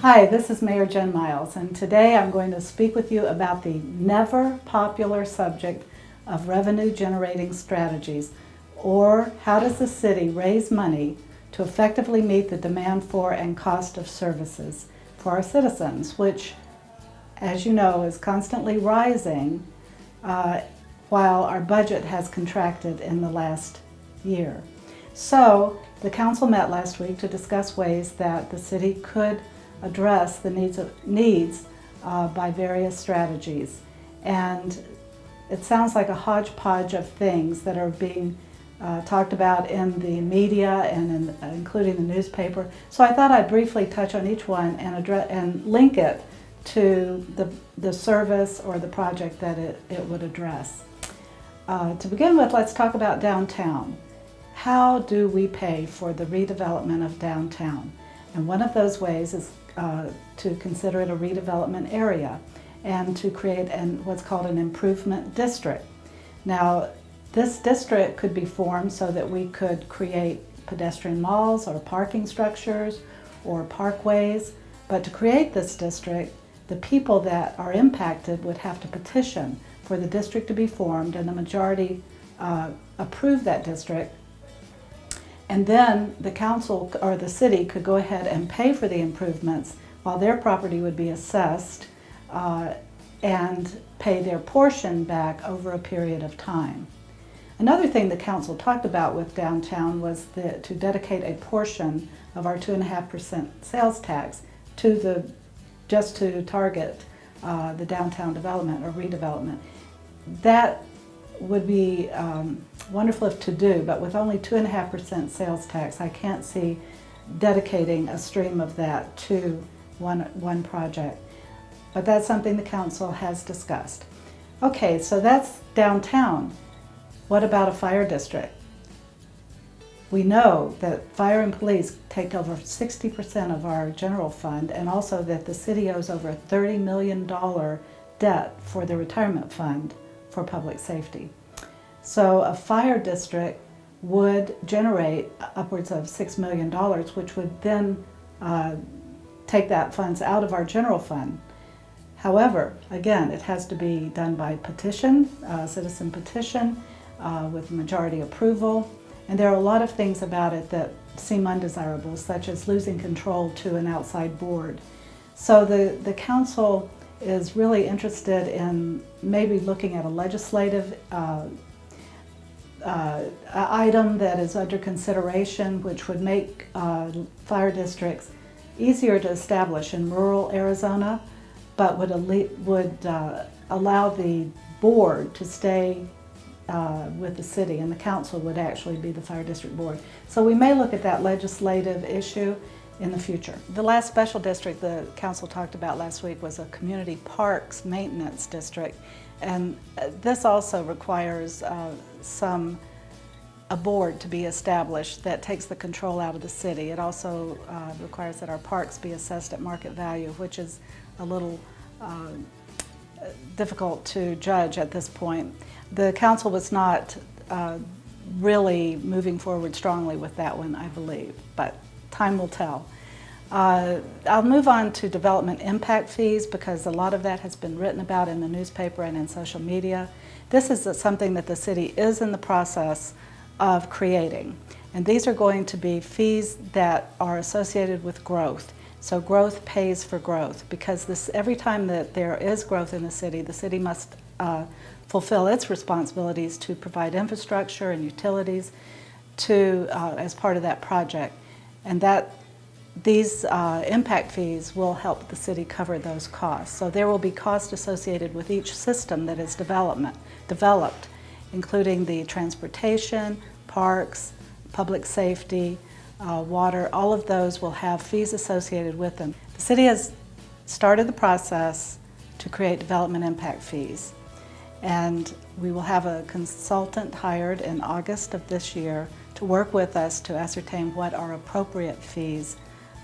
Hi, this is Mayor Jen Miles, and today I'm going to speak with you about the never popular subject of revenue generating strategies, or how does the city raise money to effectively meet the demand for and cost of services for our citizens, which, as you know, is constantly rising while our budget has contracted in the last year. So the council met last week to discuss ways that the city could address the needs by various strategies. And it sounds like a hodgepodge of things that are being talked about in the media and including the newspaper. So I thought I'd briefly touch on each one and link it to the service or the project that it would address. To begin with, let's talk about downtown. How do we pay for the redevelopment of downtown? And one of those ways is to consider it a redevelopment area and to create what's called an improvement district. Now, this district could be formed so that we could create pedestrian malls or parking structures or parkways. But to create this district, the people that are impacted would have to petition for the district to be formed, and the majority approve that district. And then the council or the city could go ahead and pay for the improvements while their property would be assessed and pay their portion back over a period of time. Another thing the council talked about with downtown was to dedicate a portion of our 2.5% sales tax just to target the downtown development or redevelopment. That would be wonderful if to do, but with only 2.5% sales tax, I can't see dedicating a stream of that to one project. But that's something the council has discussed. Okay, so that's downtown. What about a fire district? We know that fire and police take over 60% of our general fund, and also that the city owes over a $30 million debt for the retirement fund for public safety. So a fire district would generate upwards of $6 million, which would then take that funds out of our general fund. However, again, it has to be done by petition, citizen petition, with majority approval. And there are a lot of things about it that seem undesirable, such as losing control to an outside board. So the council is really interested in maybe looking at a legislative item that is under consideration, which would make fire districts easier to establish in rural Arizona, but would allow the board to stay with the city, and the council would actually be the fire district board. So we may look at that legislative issue in the future. The last special district the council talked about last week was a community parks maintenance district, and this also requires a board to be established that takes the control out of the city. It also requires that our parks be assessed at market value, which is a little difficult to judge at this point. The council was not really moving forward strongly with that one, I believe, but time will tell. I'll move on to development impact fees, because a lot of that has been written about in the newspaper and in social media. This is something that the city is in the process of creating, and these are going to be fees that are associated with growth. So growth pays for growth, because every time that there is growth in the city must fulfill its responsibilities to provide infrastructure and utilities as part of that project. And these impact fees will help the city cover those costs. So there will be costs associated with each system that is developed, including the transportation, parks, public safety, water. All of those will have fees associated with them. The city has started the process to create development impact fees, and we will have a consultant hired in August of this year to work with us to ascertain what are appropriate fees,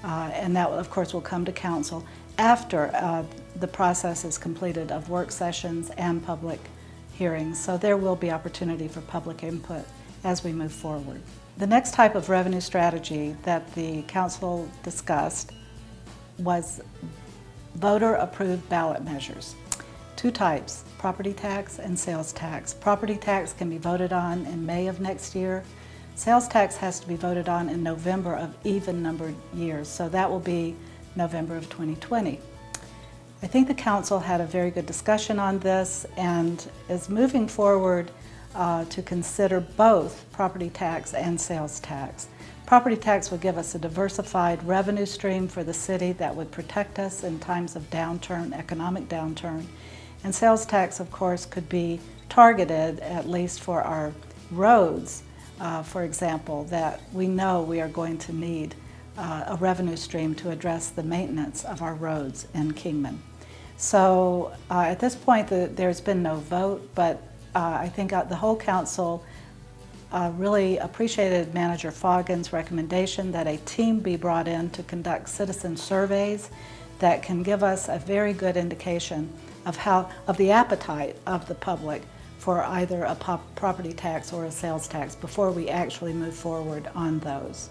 and that of course will come to council after the process is completed of work sessions and public hearings. So there will be opportunity for public input as we move forward. The next type of revenue strategy that the council discussed was voter-approved ballot measures. Two types, property tax and sales tax. Property tax can be voted on in May of next year. Sales tax has to be voted on in November of even-numbered years, so that will be November of 2020. I think the council had a very good discussion on this and is moving forward to consider both property tax and sales tax. Property tax would give us a diversified revenue stream for the city that would protect us in times of downturn, economic downturn. And sales tax, of course, could be targeted, at least for our roads, for example, that we know we are going to need a revenue stream to address the maintenance of our roads in Kingman. So at this point, there's been no vote, but I think the whole council really appreciated Manager Foggin's recommendation that a team be brought in to conduct citizen surveys that can give us a very good indication of the appetite of the public for either a property tax or a sales tax before we actually move forward on those.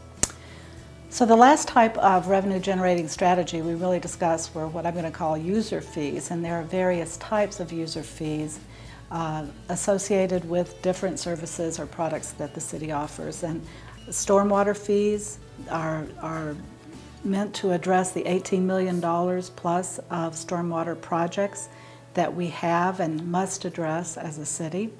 So the last type of revenue generating strategy we really discussed were what I'm going to call user fees, and there are various types of user fees associated with different services or products that the city offers. And stormwater fees are meant to address the $18 million plus of stormwater projects that we have and must address as a city.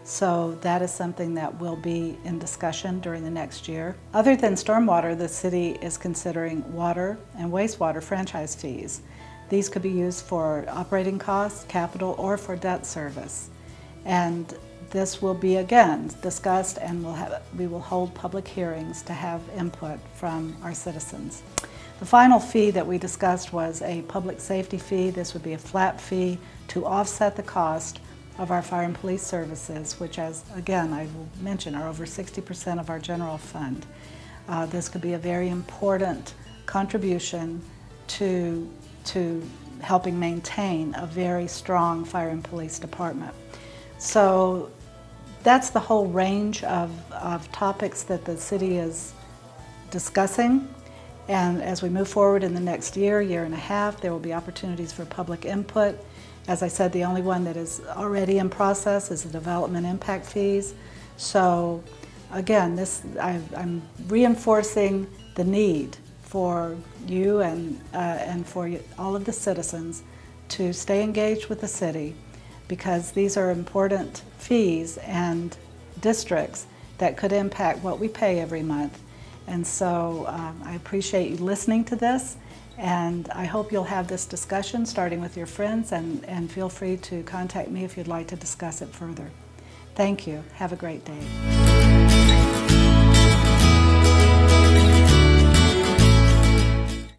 So that is something that will be in discussion during the next year. Other than stormwater, the city is considering water and wastewater franchise fees. These could be used for operating costs, capital, or for debt service. And this will be again discussed, and we will hold public hearings to have input from our citizens. The final fee that we discussed was a public safety fee. This would be a flat fee to offset the cost of our fire and police services, which, as again I will mention, are over 60% of our general fund. This could be a very important contribution to helping maintain a very strong fire and police department. So that's the whole range of topics that the city is discussing. And as we move forward in the next year and a half, there will be opportunities for public input. As I said, the only one that is already in process is the development impact fees. So again, I'm reinforcing the need for you and for all of the citizens to stay engaged with the city, because these are important fees and districts that could impact what we pay every month. And so I appreciate you listening to this, and I hope you'll have this discussion starting with your friends, and feel free to contact me if you'd like to discuss it further. Thank you. Have a great day.